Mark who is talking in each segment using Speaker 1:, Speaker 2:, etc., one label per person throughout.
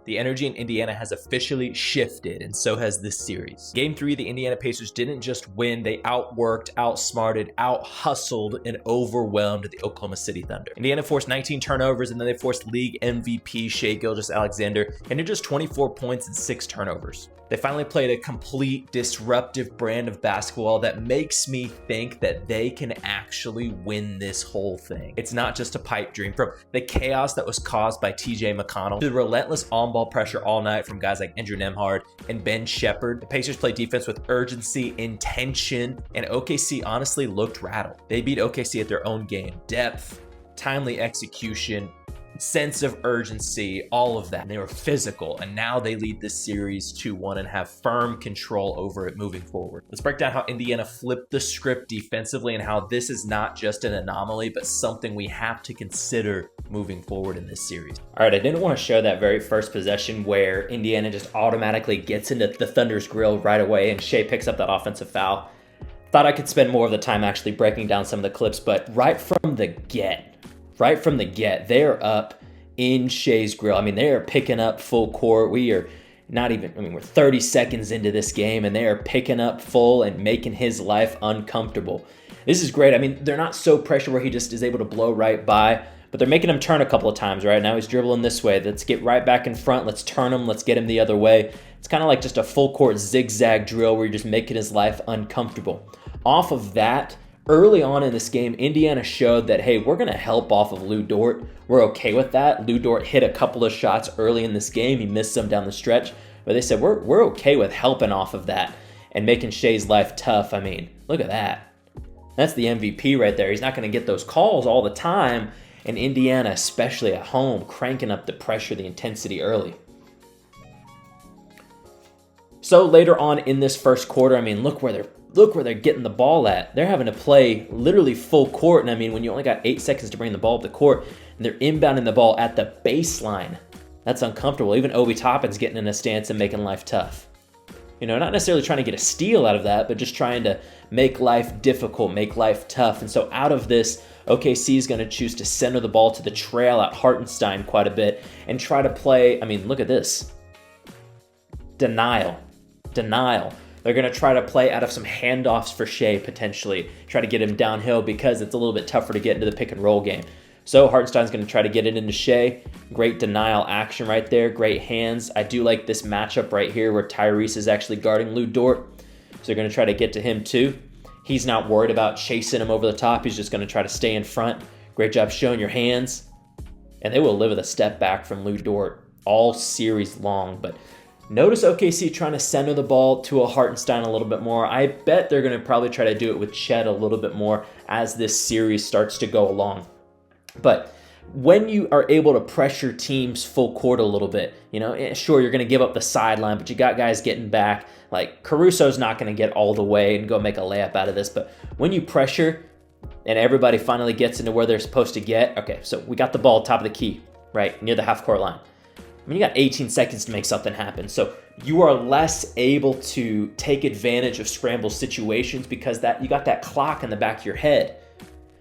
Speaker 1: The energy in Indiana has officially shifted, and so has this series. Game 3, the Indiana Pacers didn't just win, they outworked, outsmarted, out-hustled, and overwhelmed the Oklahoma City Thunder. Indiana forced 19 turnovers, and then they forced league MVP Shai Gilgeous-Alexander into just 24 points and 6 turnovers. They finally played a complete disruptive brand of basketball that makes me think that they can actually win this whole thing. It's not just a pipe dream. From the chaos that was caused by TJ McConnell to the relentless on-ball pressure all night from guys like Andrew Nembhard and Ben Shepherd, the Pacers played defense with urgency, intention, and OKC honestly looked rattled. They beat OKC at their own game. Depth, timely execution, sense of urgency, all of that. And they were physical, and now they lead this series 2-1 and have firm control over it moving forward. Let's break down how Indiana flipped the script defensively and how this is not just an anomaly, but something we have to consider moving forward in this series. All right, I didn't want to show that very first possession where Indiana just automatically gets into the Thunder's grill right away and Shai picks up that offensive foul. Thought I could spend more of the time actually breaking down some of the clips, but right from the get, they're up in Shai's grill. I mean, they are picking up full court. We're 30 seconds into this game, and they are picking up full and making his life uncomfortable. This is great. I mean, they're not so pressured where he just is able to blow right by, but they're making him turn a couple of times, right? Now he's dribbling this way. Let's get right back in front. Let's turn him. Let's get him the other way. It's kind of like just a full court zigzag drill where you're just making his life uncomfortable. Off of that, early on in this game, Indiana showed that, hey, we're going to help off of Lu Dort. We're okay with that. Lu Dort hit a couple of shots early in this game. He missed some down the stretch. But they said, we're okay with helping off of that and making Shai's life tough. I mean, look at that. That's the MVP right there. He's not going to get those calls all the time. And Indiana, especially at home, cranking up the pressure, the intensity early. So later on in this first quarter, I mean, look where they're getting the ball at. They're having to play literally full court. And I mean, when you only got 8 seconds to bring the ball up the court and they're inbounding the ball at the baseline, that's uncomfortable. Even Obi Toppin's getting in a stance and making life tough. You know, not necessarily trying to get a steal out of that, but just trying to make life difficult, make life tough. And so out of this, OKC is going to choose to center the ball to the trail at Hartenstein quite a bit and try to play, I mean, look at this. Denial. They're going to try to play out of some handoffs for Shai, potentially. Try to get him downhill because it's a little bit tougher to get into the pick and roll game. So Hartenstein's going to try to get it into Shai. Great denial action right there. Great hands. I do like this matchup right here where Tyrese is actually guarding Lu Dort. So they're going to try to get to him too. He's not worried about chasing him over the top. He's just going to try to stay in front. Great job showing your hands. And they will live with a step back from Lu Dort all series long. But notice OKC trying to center the ball to a Hartenstein a little bit more. I bet they're going to probably try to do it with Chet a little bit more as this series starts to go along. But when you are able to pressure teams full court a little bit, you know, sure, you're going to give up the sideline, but you got guys getting back. Like, Caruso's not going to get all the way and go make a layup out of this. But when you pressure and everybody finally gets into where they're supposed to get, okay, so we got the ball top of the key, right, near the half-court line. I mean, you got 18 seconds to make something happen. So you are less able to take advantage of scramble situations because that you got that clock in the back of your head,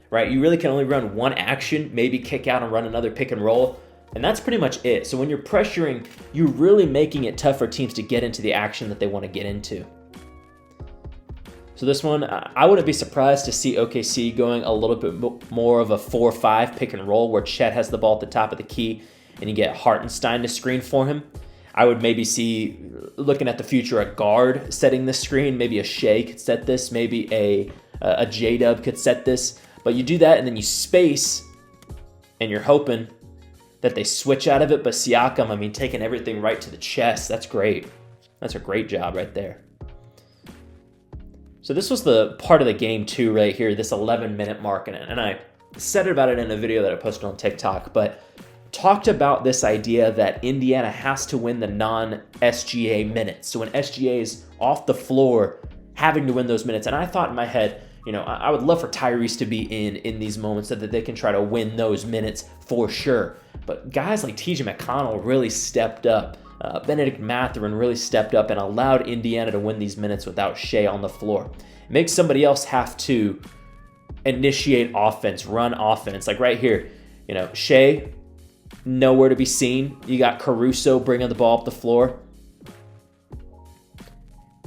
Speaker 1: right? You really can only run one action, maybe kick out and run another pick and roll. And that's pretty much it. So when you're pressuring, you're really making it tough for teams to get into the action that they want to get into. So this one, I wouldn't be surprised to see OKC going a little bit more of a 4-5 pick and roll where Chet has the ball at the top of the key and you get Hartenstein to screen for him. I would maybe see, looking at the future, a guard setting this screen. Maybe a Shai could set this. Maybe a J-Dub could set this. But you do that and then you space and you're hoping that they switch out of it. But Siakam, I mean, taking everything right to the chest, that's great. That's a great job right there. So this was the part of the game too right here, this 11-minute mark. And I said about it in a video that I posted on TikTok, but talked about this idea that Indiana has to win the non-SGA minutes. So when SGA is off the floor, having to win those minutes. And I thought in my head, you know, I would love for Tyrese to be in these moments so that they can try to win those minutes for sure. But guys like TJ McConnell really stepped up. Bennedict Mathurin really stepped up and allowed Indiana to win these minutes without Shai on the floor. It makes somebody else have to initiate offense, run offense. Like right here, you know, Shai nowhere to be seen. You got Caruso bringing the ball up the floor.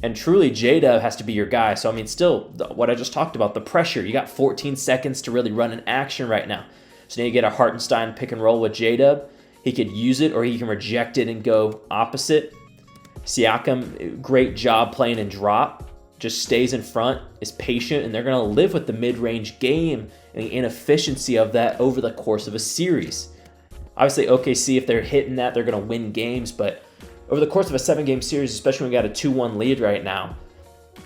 Speaker 1: And truly, J-Dub has to be your guy. So, I mean, still, what I just talked about, the pressure. You got 14 seconds to really run an action right now. So now you get a Hartenstein pick and roll with J-Dub. He could use it or he can reject it and go opposite. Siakam, great job playing and drop. Just stays in front, is patient, and they're going to live with the mid-range game and the inefficiency of that over the course of a series. Obviously, OKC, if they're hitting that, they're going to win games, but over the course of a 7-game series, especially when we got a 2-1 lead right now,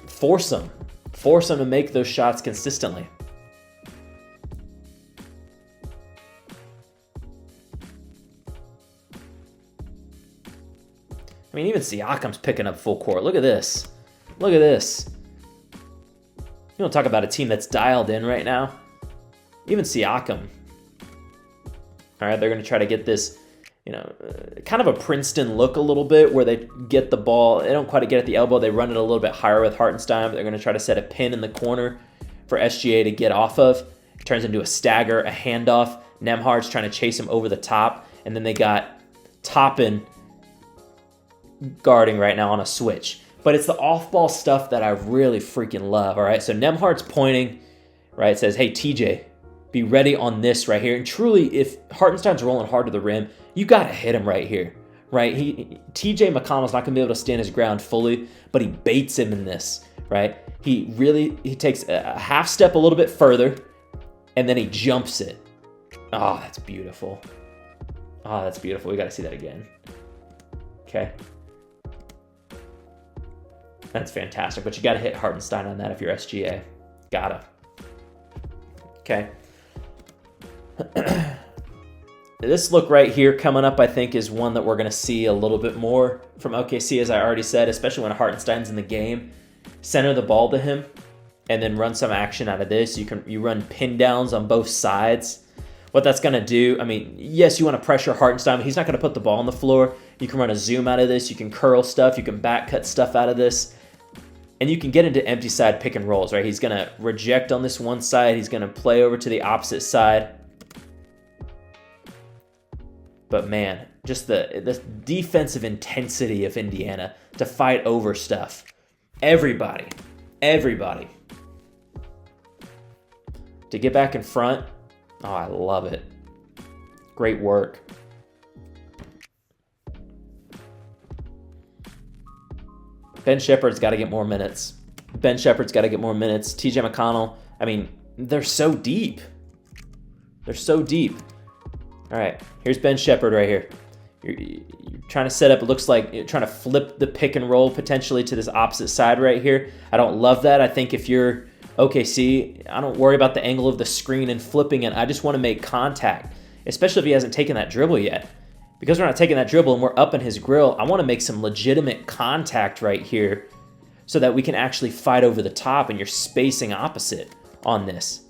Speaker 1: force them. Force them to make those shots consistently. I mean, even Siakam's picking up full court. Look at this. Look at this. You don't talk about a team that's dialed in right now. Even Siakam. All right, they're going to try to get this, kind of a Princeton look a little bit where they get the ball. They don't quite get at the elbow. They run it a little bit higher with Hartenstein, but they're going to try to set a pin in the corner for SGA to get off of. It turns into a stagger, a handoff. Nembhard's trying to chase him over the top, and then they got Toppin guarding right now on a switch. But it's the off-ball stuff that I really freaking love, all right? So Nembhard's pointing, right? Says, hey, TJ, be ready on this right here. And truly, if Hartenstein's rolling hard to the rim, you got to hit him right here, right? TJ McConnell's not going to be able to stand his ground fully, but he baits him in this, right? He takes a half step a little bit further, and then he jumps it. Oh, that's beautiful. Oh, that's beautiful. We got to see that again. Okay. That's fantastic, but you got to hit Hartenstein on that if you're SGA. Gotta. Okay. This look right here coming up, I think, is one that we're going to see a little bit more from OKC, as I already said, especially when Hartenstein's in the game. Center the ball to him, and then run some action out of this. You run pin downs on both sides. What that's going to do, I mean, yes, you want to pressure Hartenstein, but he's not going to put the ball on the floor. You can run a zoom out of this. You can curl stuff. You can back cut stuff out of this. And you can get into empty side pick and rolls, right? He's going to reject on this one side. He's going to play over to the opposite side. But man, just the defensive intensity of Indiana to fight over stuff. Everybody. To get back in front, oh, I love it. Great work. Ben Shepherd's got to get more minutes. TJ McConnell, I mean, they're so deep. All right, here's Ben Shepherd right here. You're trying to set up, it looks like you're trying to flip the pick and roll potentially to this opposite side right here. I don't love that. I think if you're OKC, I don't worry about the angle of the screen and flipping it. I just want to make contact, especially if he hasn't taken that dribble yet. Because we're not taking that dribble and we're up in his grill, I want to make some legitimate contact right here so that we can actually fight over the top and you're spacing opposite on this.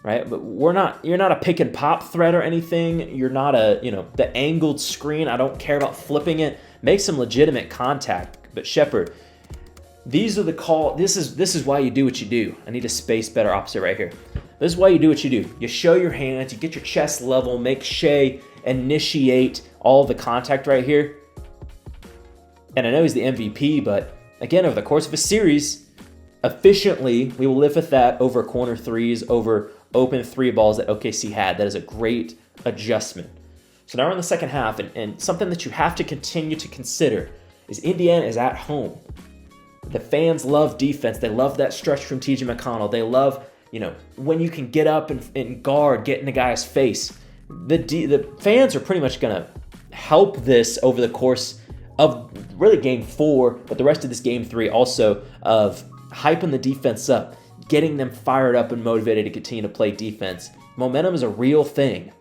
Speaker 1: Right? But you're not a pick and pop threat or anything. You're not the angled screen. I don't care about flipping it. Make some legitimate contact. But Shepherd, these are the call. This is why you do what you do. I need to space better opposite right here. This is why you do what you do. You show your hands, you get your chest level, make Shai initiate all the contact right here. And I know he's the MVP, but again, over the course of a series, efficiently, we will live with that over corner threes, over open three balls that OKC had. That is a great adjustment. So now we're in the second half, and something that you have to continue to consider is Indiana is at home. The fans love defense. They love that stretch from TJ McConnell. They love, when you can get up and guard, get in the guy's face. The fans are pretty much going to help this over the course of really game 4, but the rest of this game 3 also, of hyping the defense up, getting them fired up and motivated to continue to play defense. Momentum is a real thing.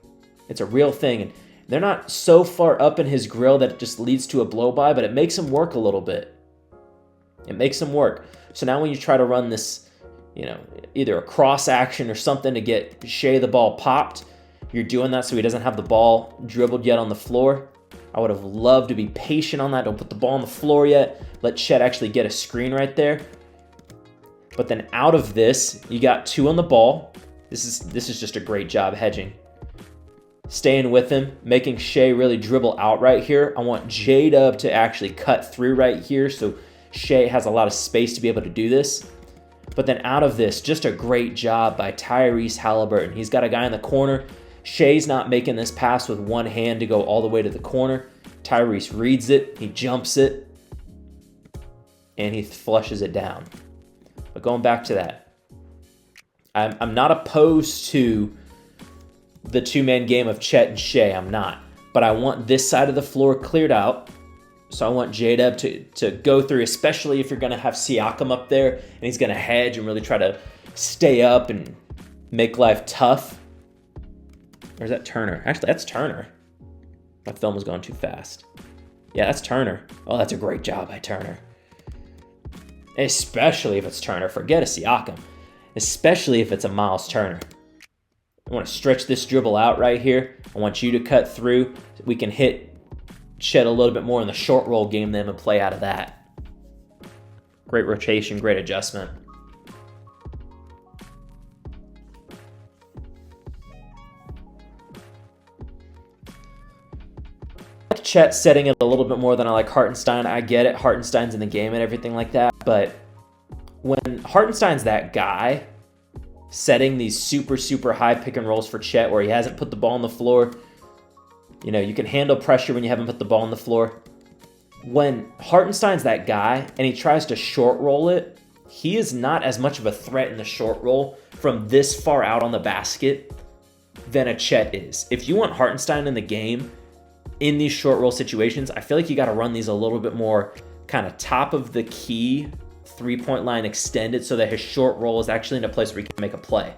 Speaker 1: It's a real thing, and they're not so far up in his grill that it just leads to a blow-by, but it makes him work a little bit. It makes him work. So now when you try to run this, either a cross action or something to get Shai the ball popped, you're doing that so he doesn't have the ball dribbled yet on the floor. I would have loved to be patient on that. Don't put the ball on the floor yet. Let Chet actually get a screen right there. But then out of this, you got 2 on the ball. This is just a great job hedging. staying with him, making Shai really dribble out right here. I want J-Dub to actually cut through right here so Shai has a lot of space to be able to do this. But then out of this, just a great job by Tyrese Halliburton. He's got a guy in the corner. Shai's not making this pass with one hand to go all the way to the corner. Tyrese reads it, he jumps it, and he flushes it down. But going back to that, I'm not opposed to the two-man game of Chet and Shai. I'm not. But I want this side of the floor cleared out. So I want J-Dub to go through, especially if you're going to have Siakam up there and he's going to hedge and really try to stay up and make life tough. Or is that Turner? Actually, that's Turner. My film was going too fast. Yeah, that's Turner. Oh, that's a great job by Turner. Especially if it's Turner. Forget a Siakam. Especially if it's a Miles Turner. I want to stretch this dribble out right here. I want you to cut through. We can hit Chet a little bit more in the short roll game then and play out of that. Great rotation, great adjustment. I like Chet setting it a little bit more than I like Hartenstein. I get it. Hartenstein's in the game and everything like that. But when Hartenstein's that guy setting these super, super high pick and rolls for Chet where he hasn't put the ball on the floor, you know, you can handle pressure when you haven't put the ball on the floor. When Hartenstein's that guy and he tries to short roll it, he is not as much of a threat in the short roll from this far out on the basket than a Chet is. If you want Hartenstein in the game in these short roll situations, I feel like you got to run these a little bit more kind of top of the key, three-point line extended so that his short roll is actually in a place where he can make a play.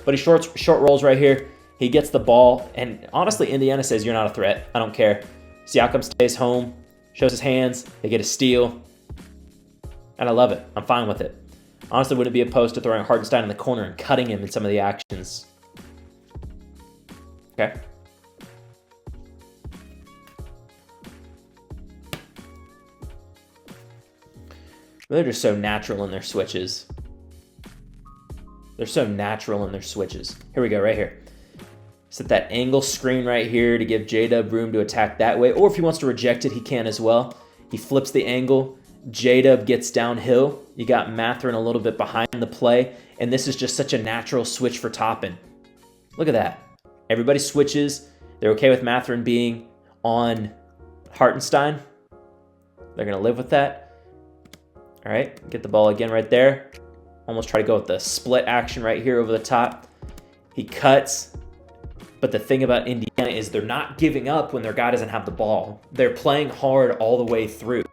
Speaker 1: But he short rolls right here. He gets the ball, and honestly, Indiana says, you're not a threat. I don't care. Siakam stays home, shows his hands, they get a steal, and I love it. I'm fine with it. Honestly, wouldn't be opposed to throwing Hartenstein in the corner and cutting him in some of the actions. Okay? They're just so natural in their switches. They're so natural in their switches. Here we go, right here. Set that angle screen right here to give J-Dub room to attack that way. Or if he wants to reject it, he can as well. He flips the angle. J-Dub gets downhill. You got Mathurin a little bit behind the play. And this is just such a natural switch for Toppin. Look at that. Everybody switches. They're okay with Mathurin being on Hartenstein. They're going to live with that. All right, get the ball again right there. Almost try to go with the split action right here over the top. He cuts. But the thing about Indiana is they're not giving up when their guy doesn't have the ball. They're playing hard all the way through.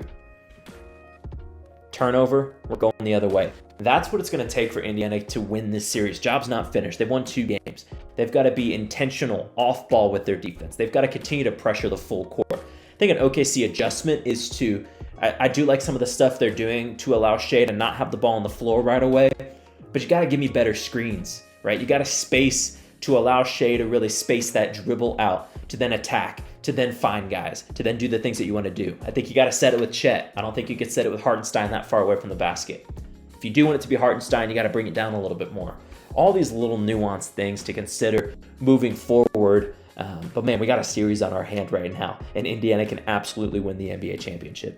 Speaker 1: Turnover, we're going the other way. That's what it's going to take for Indiana to win this series. Job's not finished. They've won 2 games. They've got to be intentional off ball with their defense. They've got to continue to pressure the full court. I think an OKC adjustment is to, I do like some of the stuff they're doing to allow Shai to not have the ball on the floor right away, but you got to give me better screens, right? You got to space to allow Shai to really space that dribble out, to then attack, to then find guys, to then do the things that you want to do. I think you got to set it with Chet. I don't think you could set it with Hartenstein that far away from the basket. If you do want it to be Hartenstein, you got to bring it down a little bit more. All these little nuanced things to consider moving forward. But man, we got a series on our hand right now, and Indiana can absolutely win the NBA championship.